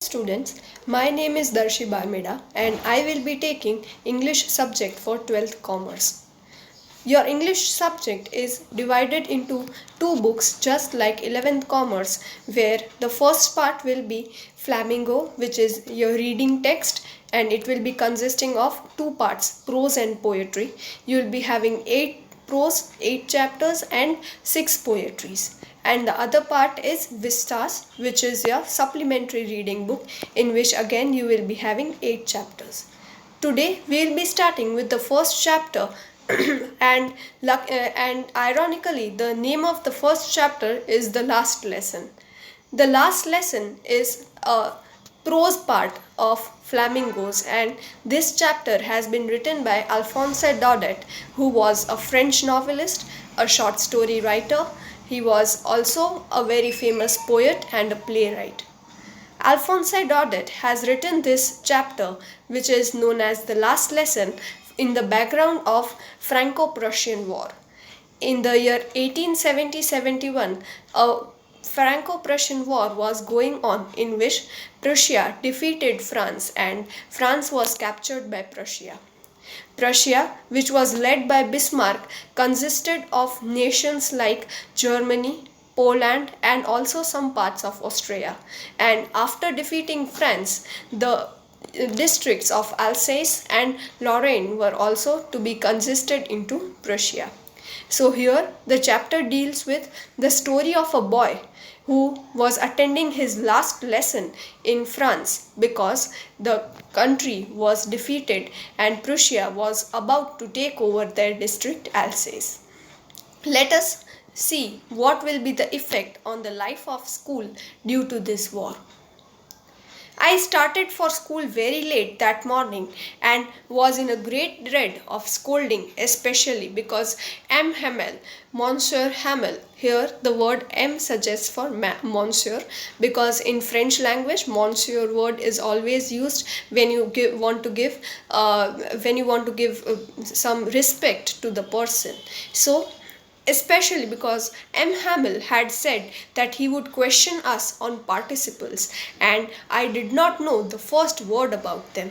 Students, my name is Darshi Barmeda and I will be taking English subject for 12th Commerce. Your English subject is divided into two books just like 11th Commerce, where the first part will be Flamingo, which is your reading text, and it will be consisting of two parts, prose and poetry. You will be having 8 prose, 8 chapters and 6 poetries. And the other part is Vistas, which is your supplementary reading book, in which again you will be having 8 chapters. Today we will be starting with the first chapter, and ironically the name of the first chapter is the last lesson. The last lesson is a prose part of Flamingos, and this chapter has been written by Alphonse Daudet, who was a French novelist, a short story writer. He was also a very famous poet and a playwright. Alphonse Daudet has written this chapter, which is known as the last lesson, in the background of Franco-Prussian War. In the year 1870-71, a Franco-Prussian War was going on, in which Prussia defeated France and France was captured by Prussia. Prussia, which was led by Bismarck, consisted of nations like Germany, Poland, and also some parts of Austria. And after defeating France, the districts of Alsace and Lorraine were also to be consisted into Prussia. So here the chapter deals with the story of a boy who was attending his last lesson in France because the country was defeated and Prussia was about to take over their district Alsace. Let us see what will be the effect on the life of school due to this war. I started for school very late that morning and was in a great dread of scolding, especially because M. Hamel, Monsieur Hamel, here the word M suggests for Monsieur, because in French language Monsieur word is always used when you want to give some respect to the person. So especially because M. Hamel had said that he would question us on participles, and I did not know the first word about them.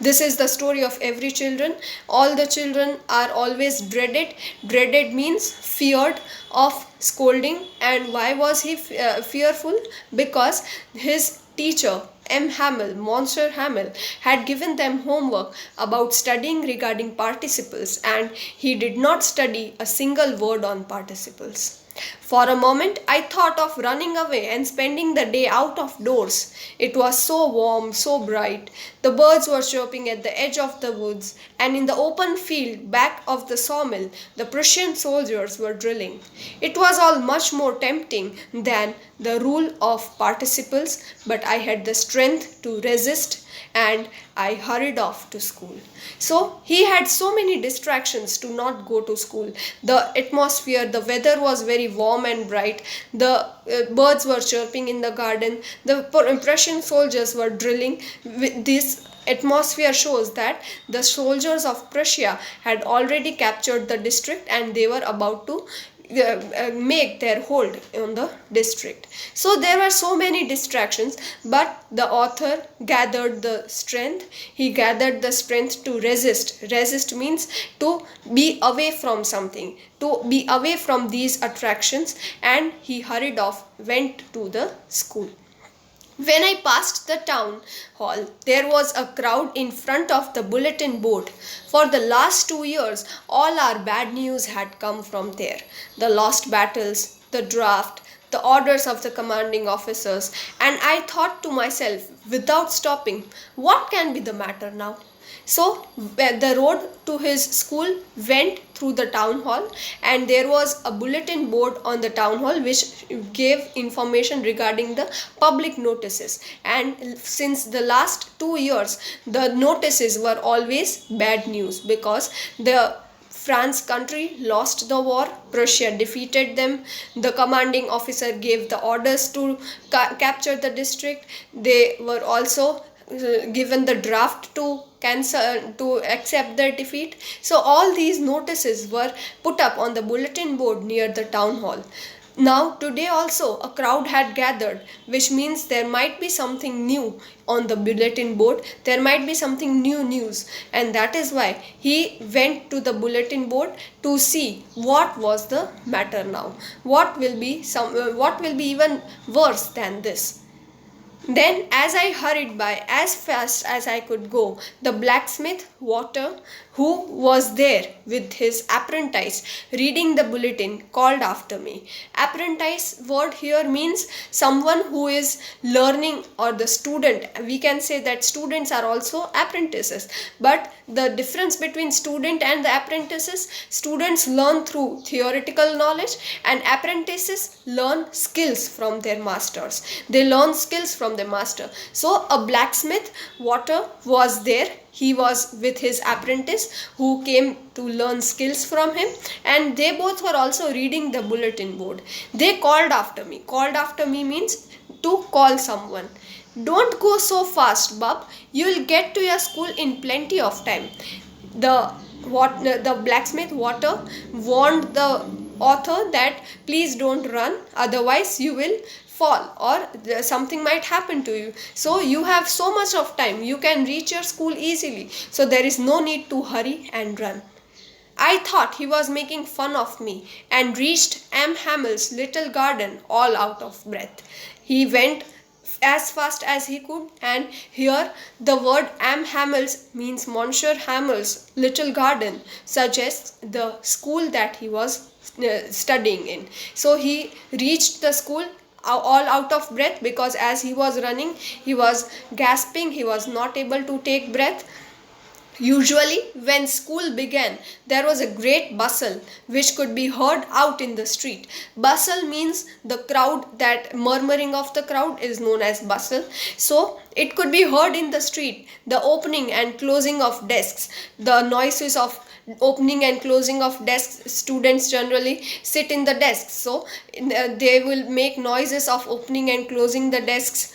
This is the story of every children. All the children are always dreaded. Dreaded means feared of scolding. And why was he fearful? Because his teacher M. Hamel, Monsieur Hamel, had given them homework about studying regarding participles, and he did not study a single word on participles. For a moment I thought of running away and spending the day out of doors. It was so warm, so bright. The birds were chirping at the edge of the woods, and in the open field back of the sawmill the Prussian soldiers were drilling. It was all much more tempting than the rule of participles, but I had the strength to resist and I hurried off to school. So he had so many distractions to not go to school. The atmosphere, the weather was very warm and bright. The birds were chirping in the garden. The Prussian soldiers were drilling. This atmosphere shows that the soldiers of Prussia had already captured the district and they were about to make their hold on the district. So there were so many distractions, but the author gathered the strength. He gathered the strength to resist. Resist means to be away from something, to be away from these attractions, and he hurried off, went to the school. When I passed the town hall, there was a crowd in front of the bulletin board. For the last 2 years, all our bad news had come from there. The lost battles, the draft, the orders of the commanding officers, and I thought to myself, without stopping, what can be the matter now? So the road to his school went through the town hall, and there was a bulletin board on the town hall which gave information regarding the public notices. And since the last 2 years, the notices were always bad news because the France country lost the war, Prussia defeated them, the commanding officer gave the orders to capture the district, they were also given the draft to cancel, to accept their defeat. So all these notices were put up on the bulletin board near the town hall. Now, today also a crowd had gathered, which means there might be something new on the bulletin board, there might be something new news, and that is why he went to the bulletin board to see what was the matter now. What will be even worse than this? Then, as I hurried by as fast as I could go, the blacksmith, Water, who was there with his apprentice reading the bulletin, called after me. Apprentice word here means someone who is learning, or the student. We can say that students are also apprentices. But the difference between student and the apprentices, students learn through theoretical knowledge and apprentices learn skills from their masters. They learn skills from the master. So a blacksmith, Water, was there. He was with his apprentice who came to learn skills from him, and they both were also reading the bulletin board. They called after me. Called after me means to call someone. Don't go so fast, Bub. You'll get to your school in plenty of time. The blacksmith, Water, warned the author that please don't run, otherwise you will fall, or something might happen to you. So you have so much of time, you can reach your school easily, so there is no need to hurry and run. I thought he was making fun of me and reached M. Hamill's little garden all out of breath. He went as fast as he could, and here the word M. Hamill's means Monsieur Hamill's little garden, suggests the school that he was studying in. So he reached the school all out of breath, because as he was running he was gasping, he was not able to take breath. Usually, when school began, there was a great bustle which could be heard out in the street. Bustle means the crowd, that murmuring of the crowd is known as bustle. So, it could be heard in the street, the opening and closing of desks, the noises of opening and closing of desks. Students generally sit in the desks, so they will make noises of opening and closing the desks.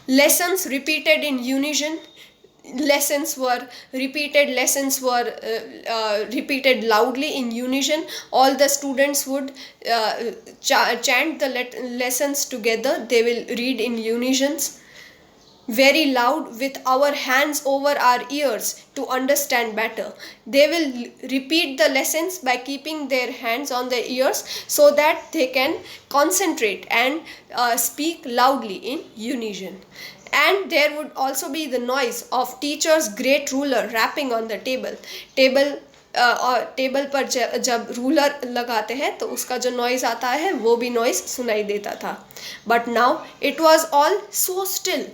Lessons repeated in unison. Lessons were repeated loudly in unison. All the students would chant the lessons together. They will read in unisons very loud, with our hands over our ears to understand better. They will repeat the lessons by keeping their hands on their ears, so that they can concentrate and speak loudly in unison. And there would also be the noise of teacher's great ruler rapping on the table. और table पर जब ruler लगाते हैं तो उसका जो noise आता है वो भी नॉइज सुनाई देता था. But now it was all so still.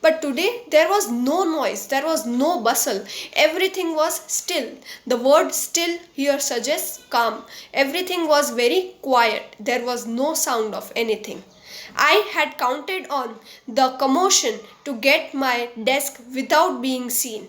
But today there was no noise, there was no bustle, everything was still. The word still here suggests calm. Everything was very quiet, there was no sound of anything. I had counted on the commotion to get my desk without being seen.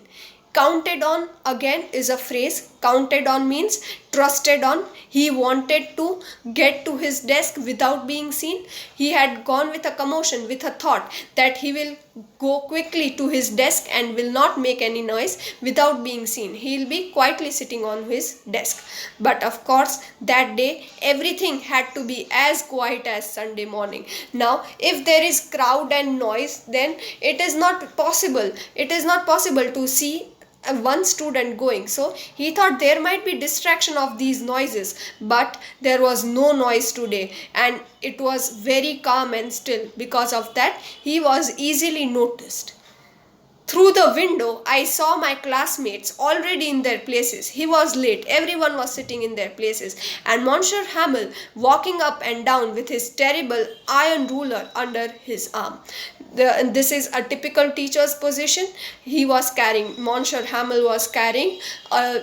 Counted on again is a phrase. Counted on means trusted on. He wanted to get to his desk without being seen. He had gone with a commotion, with a thought that he will go quickly to his desk and will not make any noise without being seen. He will be quietly sitting on his desk. But of course, that day everything had to be as quiet as Sunday morning. Now, if there is crowd and noise, then it is not possible. It is not possible to see one student going. So he thought there might be distraction of these noises, but there was no noise today, and it was very calm and still. Because of that, he was easily noticed. Through the window, I saw my classmates already in their places. He was late. Everyone was sitting in their places. And Monsieur Hamel walking up and down with his terrible iron ruler under his arm. This is a typical teacher's position. Monsieur Hamel was carrying a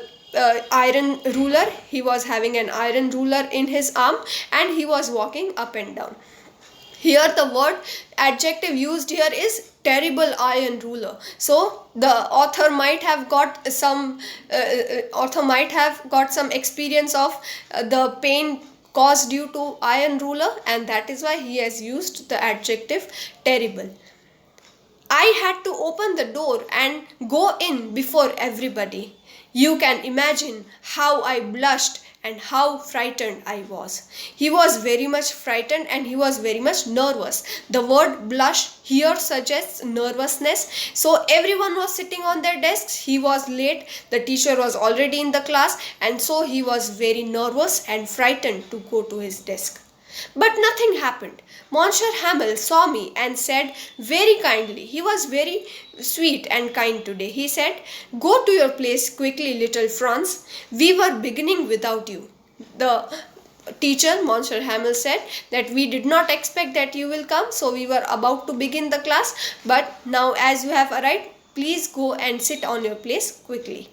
iron ruler. He was having an iron ruler in his arm, and he was walking up and down. Here the word adjective used here is terrible iron ruler. So the author might have got some experience of the pain caused due to iron ruler, and that is why he has used the adjective terrible. I had to open the door and go in before everybody. You can imagine how I blushed and how frightened I was. He was very much frightened and he was very much nervous. The word blush here suggests nervousness. So everyone was sitting on their desks. He was late. The teacher was already in the class, and so he was very nervous and frightened to go to his desk. But nothing happened. Monsieur Hamel saw me and said very kindly, he was very sweet and kind today. He said, "Go to your place quickly, little Franz. We were beginning without you." The teacher, Monsieur Hamel, said that we did not expect that you will come, so we were about to begin the class, but now as you have arrived, please go and sit on your place quickly.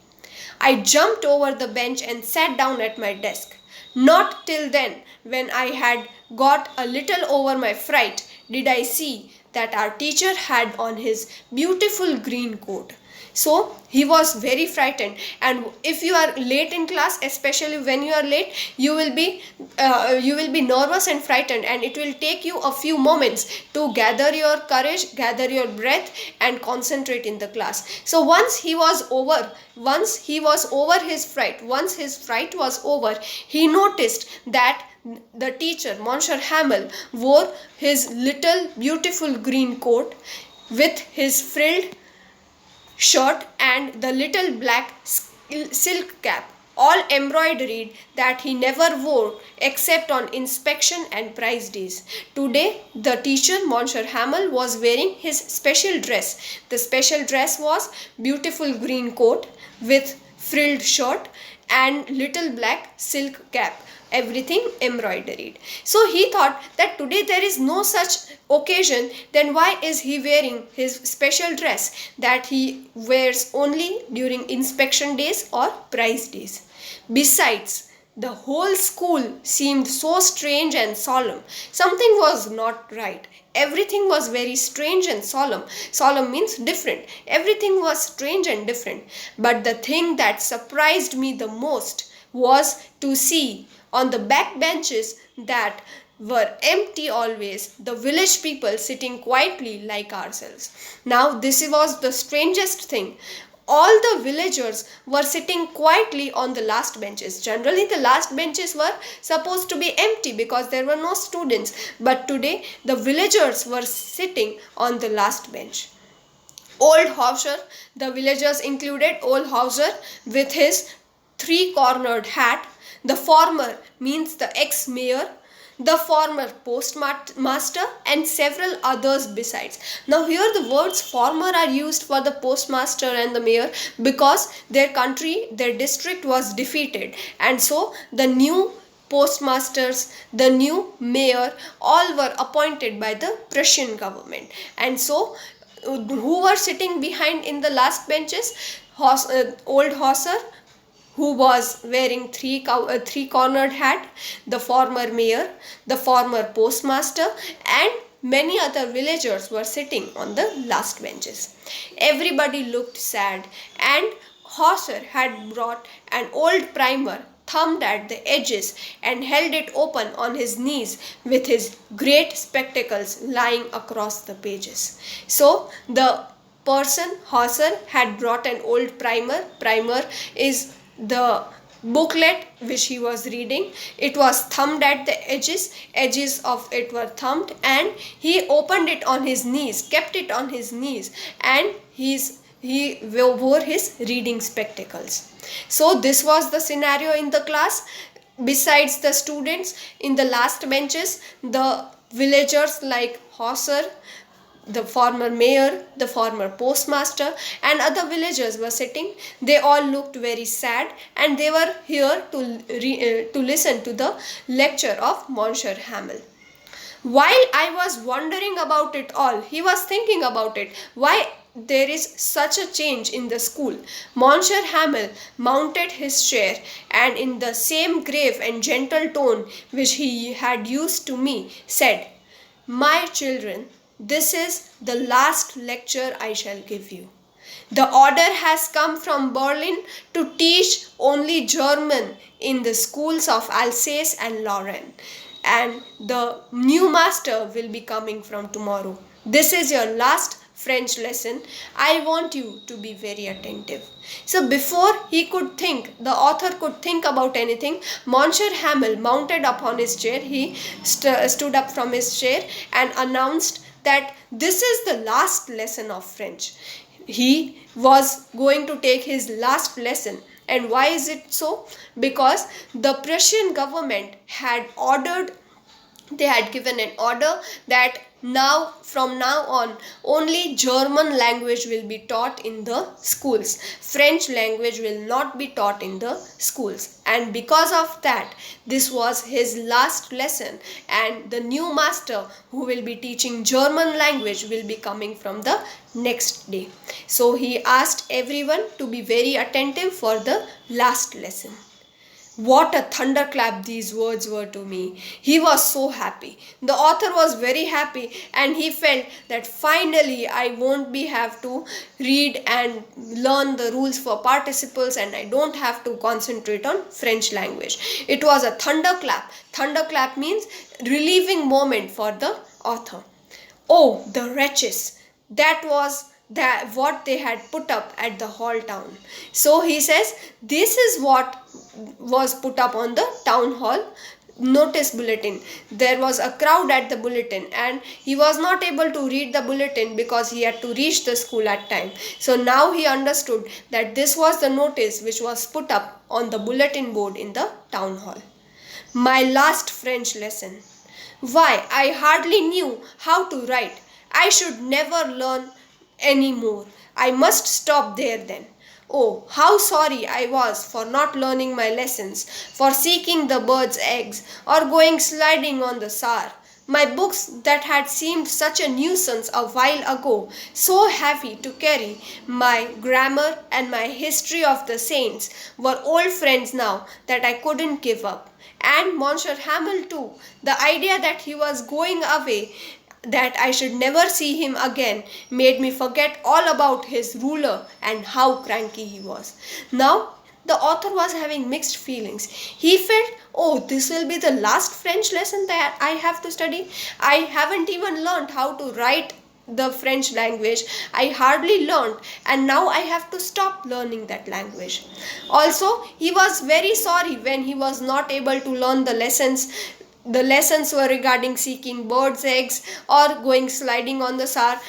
I jumped over the bench and sat down at my desk. Not till then, when I had got a little over my fright, did I see that our teacher had on his beautiful green coat. So he was very frightened, and if you are late in class, especially when you are late, you will be nervous and frightened, and it will take you a few moments to gather your courage, gather your breath, and concentrate in the class. So once he was over his fright, once his fright was over, he noticed that the teacher, Monsieur Hamel, wore his little beautiful green coat with his frilled shirt and the little black silk cap, all embroidered, that he never wore except on inspection and prize days. Today, the teacher, Monsieur Hamel, was wearing his special dress. The special dress was beautiful green coat with frilled shirt and little black silk cap, everything embroidered. So he thought that today there is no such occasion, then why is he wearing his special dress that he wears only during inspection days or prize days? Besides, the whole school seemed so strange and solemn. Something was not right. Everything was very strange and solemn. Solemn means different. Everything was strange and different. But the thing that surprised me the most was to see on the back benches that were empty always, the village people sitting quietly like ourselves. Now this was the strangest thing. All the villagers were sitting quietly on the last benches. Generally, the last benches were supposed to be empty because there were no students. But today, the villagers were sitting on the last bench. Old Hauser, the villagers included Old Hauser with his three-cornered hat. The former means the ex-mayor, the former postmaster, and several others besides. Now here the words former are used for the postmaster and the mayor because their district was defeated, and so the new postmasters, the new mayor, all were appointed by the Prussian government. And so who were sitting behind in the last benches? Old Hauser, who was wearing three-cornered hat, the former mayor, the former postmaster, and many other villagers were sitting on the last benches. Everybody looked sad, and Hauser had brought an old primer, thumbed at the edges, and held it open on his knees with his great spectacles lying across the pages. So the person, Hauser, had brought an old primer. Primer is the booklet which he was reading. It was thumbed at the edges of it were thumbed, and he opened it on his knees, kept it on his knees, and he wore his reading spectacles. So this was the scenario in the class. Besides the students in the last benches, the villagers like Hauser, the former mayor, the former postmaster, and other villagers were sitting. They all looked very sad, and they were here to listen to the lecture of Monsieur Hamel. While I was wondering about it all, he was thinking about it. Why there is such a change in the school? Monsieur Hamel mounted his chair, and in the same grave and gentle tone which he had used to me, said, "My children, this is the last lecture I shall give you. The order has come from Berlin to teach only German in the schools of Alsace and Lorraine, and the new master will be coming from tomorrow. This is your last French lesson, I want you to be very attentive. So before he could think, the author could think about anything, Monsieur Hamel mounted upon his chair. He stood up from his chair and announced that this is the last lesson of French. He was going to take his last lesson. And why is it so? Because the Prussian government had ordered, they had given an order that now, from now on, only German language will be taught in the schools. French language will not be taught in the schools. And because of that, this was his last lesson, and the new master who will be teaching German language will be coming from the next day. So he asked everyone to be very attentive for the last lesson. What a thunderclap these words were to me. He was so happy. The author was very happy, and he felt that finally I won't be have to read and learn the rules for participles, and I don't have to concentrate on French language. It was a thunderclap. Thunderclap means relieving moment for the author. Oh, the wretches! That was that what they had put up at the hall town. So he says this is what was put up on the town hall notice bulletin. There was a crowd at the bulletin, and he was not able to read the bulletin because he had to reach the school at time. So now he understood that this was the notice which was put up on the bulletin board in the town hall. My last French lesson. Why, I hardly knew how to write. I should never learn any more. I must stop there then. Oh, how sorry I was for not learning my lessons, for seeking the bird's eggs, or going sliding on the Saar. My books that had seemed such a nuisance a while ago, so heavy to carry, my grammar and my history of the saints, were old friends now that I couldn't give up. And Monsieur Hamel too, the idea that he was going away, that I should never see him again, made me forget all about his ruler and how cranky he was. Now, the author was having mixed feelings. He felt, oh, this will be the last French lesson that I have to study. I haven't even learned how to write the French language. I hardly learned, and now I have to stop learning that language. Also, he was very sorry when he was not able to learn the lessons. The lessons were regarding seeking birds' eggs or going sliding on the Saar.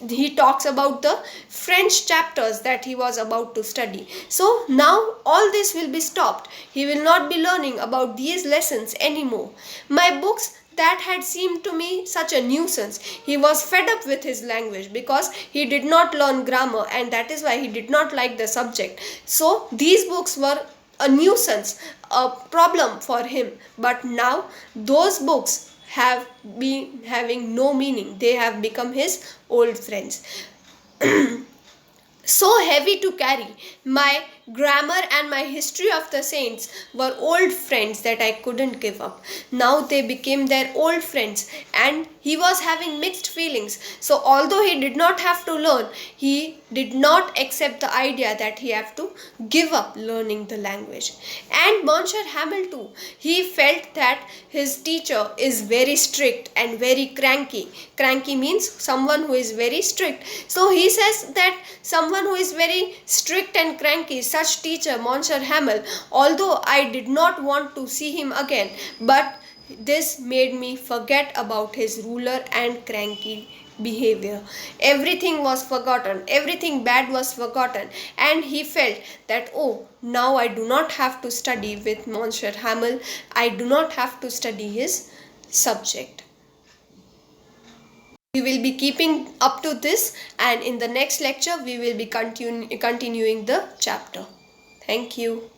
He talks about the French chapters that he was about to study. So now all this will be stopped. He will not be learning about these lessons anymore. My books that had seemed to me such a nuisance. He was fed up with his language because he did not learn grammar, and that is why he did not like the subject. So these books were a nuisance, a problem for him. But now those books have been having no meaning. They have become his old friends. So heavy to carry. My grammar and my history of the saints were old friends that I couldn't give up. Now they became their old friends, and he was having mixed feelings. So although he did not have to learn, he did not accept the idea that he have to give up learning the language. And Monsieur Hamel too, he felt that his teacher is very strict and very cranky. Cranky means someone who is very strict. So he says that someone who is very strict and cranky, such teacher, Monsieur Hamel, although I did not want to see him again, but this made me forget about his ruler and cranky behavior. Everything was forgotten, everything bad was forgotten, and he felt that, oh, now I do not have to study with Monsieur Hamel, I do not have to study his subject. We will be keeping up to this, and in the next lecture we will be continuing the chapter. Thank you.